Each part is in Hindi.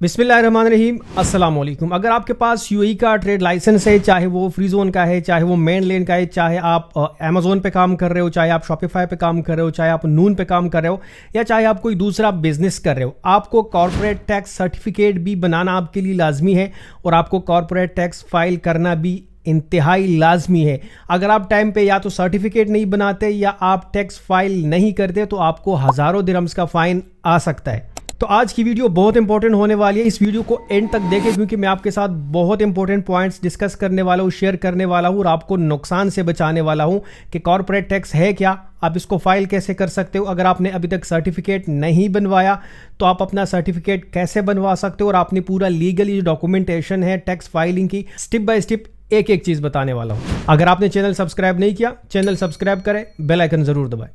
बिस्मिल्लाहिर्रहमानिर्रहीम, अस्सलाम वालेकुम। अगर आपके पास यूएई का ट्रेड लाइसेंस है, चाहे वो फ्री जोन का है, चाहे वो मेन लेन का है, चाहे आप अमेजोन पे काम कर रहे हो, चाहे आप शॉपिफाई पे काम कर रहे हो, चाहे आप नून पे काम कर रहे हो, या चाहे आप कोई दूसरा बिजनेस कर रहे हो, आपको कॉर्पोरेट टैक्स सर्टिफिकेट भी बनाना आपके लिए लाजमी है और आपको कॉर्पोरेट टैक्स फाइल करना भी इंतहाई लाजमी है। अगर आप टाइम पे या तो सर्टिफिकेट नहीं बनाते या आप टैक्स फाइल नहीं करते तो आपको हज़ारों दिरहम्स का फाइन आ सकता है। तो आज की वीडियो बहुत इंपॉर्टेंट होने वाली है। इस वीडियो को एंड तक देखें क्योंकि मैं आपके साथ बहुत इंपॉर्टेंट पॉइंट्स डिस्कस करने वाला हूँ, शेयर करने वाला हूँ और आपको नुकसान से बचाने वाला हूँ कि कॉर्पोरेट टैक्स है क्या, आप इसको फाइल कैसे कर सकते हो, अगर आपने अभी तक सर्टिफिकेट नहीं बनवाया तो आप अपना सर्टिफिकेट कैसे बनवा सकते हो और आपने पूरा लीगली जो डॉक्यूमेंटेशन है टैक्स फाइलिंग की स्टेप बाय स्टेप एक एक चीज़ बताने वाला हूँ। अगर आपने चैनल सब्सक्राइब नहीं किया, चैनल सब्सक्राइब करें, बेल आइकन जरूर दबाएं।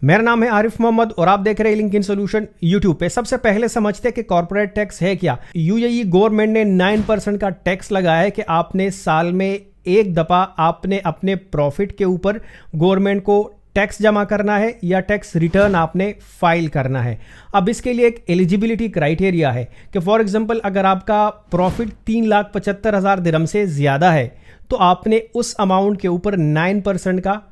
मेरा नाम है आरिफ मोहम्मद और आप देख रहे हैं लिंक्डइन सॉल्यूशन यूट्यूब पे। सबसे पहले समझते हैं कि कॉर्पोरेट टैक्स है क्या। यूएई गवर्नमेंट ने 9% का टैक्स लगाया है कि आपने साल में एक दफा आपने अपने प्रॉफिट के ऊपर गवर्नमेंट को टैक्स जमा करना है या टैक्स रिटर्न आपने फाइल करना है। अब इसके लिए एक एलिजिबिलिटी क्राइटेरिया है कि फॉर एग्जांपल अगर आपका प्रॉफिट 3,75,000 दिरहम से ज़्यादा है तो आपने उस अमाउंट के ऊपर 9% का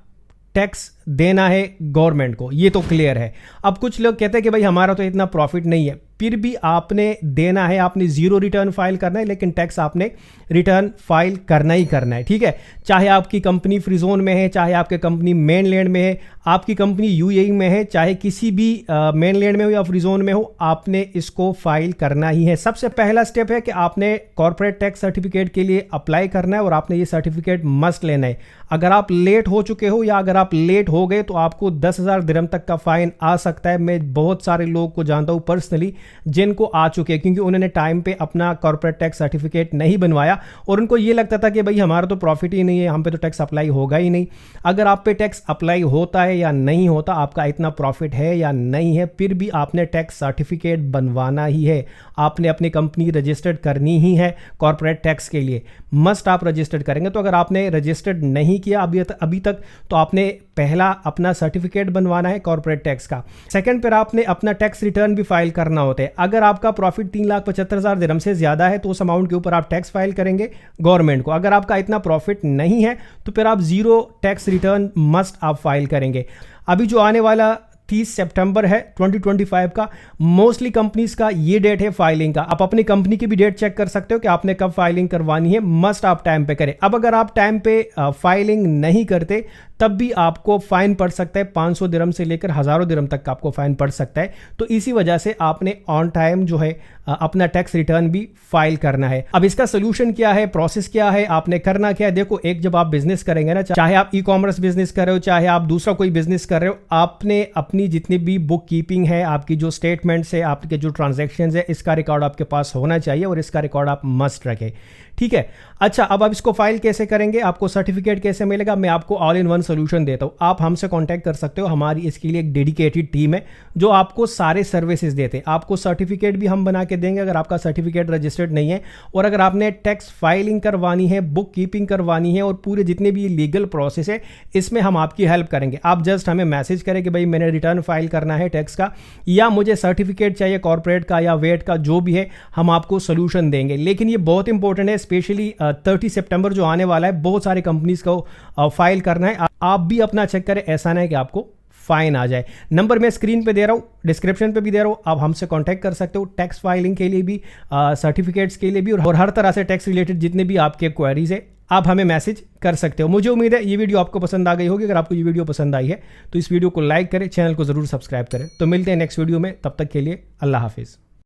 टैक्स देना है गवर्नमेंट को। ये तो क्लियर है। अब कुछ लोग कहते हैं कि भाई हमारा तो इतना प्रॉफिट नहीं है, फिर भी आपने देना है, आपने जीरो रिटर्न फाइल करना है, लेकिन टैक्स आपने रिटर्न फाइल करना ही करना है। ठीक है, चाहे आपकी कंपनी फ्री जोन में है, चाहे आपकी कंपनी मेन लैंड में है, आपकी कंपनी यूएई में है, चाहे किसी भी मेन लैंड में हो या फ्री जोन में हो, आपने इसको फाइल करना ही है। सबसे पहला स्टेप है कि आपने कॉर्पोरेट टैक्स सर्टिफिकेट के लिए अप्लाई करना है और आपने ये सर्टिफिकेट मस्ट लेना है। अगर आप लेट हो चुके हो या अगर आप लेट हो गए तो आपको 10,000 दिरहम तक का फाइन आ सकता है। मैं बहुत सारे लोगों को जानता हूं पर्सनली जिनको आ चुके हैं क्योंकि उन्होंने टाइम पे अपना कॉर्पोरेट टैक्स सर्टिफिकेट नहीं बनवाया और उनको ये लगता था कि भाई हमारा तो प्रॉफिट ही नहीं है, हम पे तो टैक्स अप्लाई होगा ही नहीं। अगर आप पे टैक्स अप्लाई होता है या नहीं होता, आपका इतना प्रॉफिट है या नहीं है, फिर भी आपने टैक्स सर्टिफिकेट बनवाना ही है। आपने अपनी कंपनी रजिस्टर्ड करनी ही है कॉर्पोरेट टैक्स के लिए, मस्ट आप रजिस्टर्ड करेंगे। तो अगर आपने रजिस्टर्ड नहीं किया अभी तक तो आपने पहला अपना सर्टिफिकेट बनवाना है कॉर्पोरेट टैक्स का। सेकंड पर आपने अपना टैक्स रिटर्न भी फाइल करना होता है। अगर आपका प्रॉफिट 3,75,000 दिरहम से ज्यादा है तो उस अमाउंट के ऊपर आप टैक्स फाइल करेंगे गवर्नमेंट को। अगर आपका इतना प्रॉफिट नहीं है तो फिर आप जीरो टैक्स रिटर्न मस्ट आप फाइल करेंगे। अभी जो आने वाला 30 सितंबर है 2025 का, मोस्टली कंपनीज का ये डेट है फाइलिंग का। आप अपनी कंपनी की भी डेट चेक कर सकते हो कि आपने कब फाइलिंग करवानी है, मस्ट आप टाइम पे करें। अब अगर आप टाइम पे फाइलिंग नहीं करते तब भी आपको फाइन पड़ सकता है, 500 दिरहम से लेकर हज़ारों दिरहम तक का आपको फाइन पड़ सकता है। तो इसी वजह से आपने ऑन टाइम जो है अपना टैक्स रिटर्न भी फाइल करना है। अब इसका सोल्यूशन क्या है, प्रोसेस क्या है, आपने करना क्या है। देखो, एक जब आप बिजनेस करेंगे ना, चाहे आप ई कॉमर्स बिजनेस कर रहे हो, चाहे आप दूसरा कोई बिजनेस कर रहे हो, आपने अपनी जितनी भी बुक कीपिंग है, आपकी जो स्टेटमेंट्स है, आपके जो ट्रांजैक्शंस है, इसका रिकॉर्ड आपके पास होना चाहिए और इसका रिकॉर्ड आप मस्ट रखें। ठीक है। अच्छा, अब आप इसको फाइल कैसे करेंगे, आपको सर्टिफिकेट कैसे मिलेगा, मैं आपको ऑल इन वन सोल्यूशन देता हूं। आप हमसे कांटेक्ट कर सकते हो, हमारी इसके लिए एक डेडिकेटेड टीम है जो आपको सारे सर्विसेज देते हैं। आपको सर्टिफिकेट भी हम बना के देंगे अगर आपका सर्टिफिकेट रजिस्टर्ड नहीं है, और अगर आपने टैक्स फाइलिंग करवानी है, बुक कीपिंग करवानी है और पूरे जितने भी लीगल प्रोसेस है, इसमें हम आपकी हेल्प करेंगे। आप जस्ट हमें मैसेज करें कि भाई मैंने रिटर्न फाइल करना है टैक्स का, या मुझे सर्टिफिकेट चाहिए कॉर्पोरेट का या वेट का, जो भी है हम आपको सोल्यूशन देंगे। लेकिन ये बहुत इंपॉर्टेंट है, स्पेशली 30 सितंबर जो आने वाला है, बहुत सारे कंपनीज को फाइल करना है। आप भी अपना चेक करें, ऐसा नहीं कि आपको फाइन आ जाए। नंबर मैं स्क्रीन पे दे रहा हूँ, डिस्क्रिप्शन पे भी दे रहा हूँ, आप हमसे कांटेक्ट कर सकते हो टैक्स फाइलिंग के लिए भी, सर्टिफिकेट्स के लिए भी, और हर तरह से टैक्स रिलेटेड जितने भी आपके क्वेरीज है आप हमें मैसेज कर सकते हो। मुझे उम्मीद है ये वीडियो आपको पसंद आ गई होगी। अगर आपको ये वीडियो पसंद आई है तो इस वीडियो को लाइक करें, चैनल को जरूर सब्सक्राइब करें। तो मिलते हैं नेक्स्ट वीडियो में, तब तक के लिए अल्लाह हाफिज़।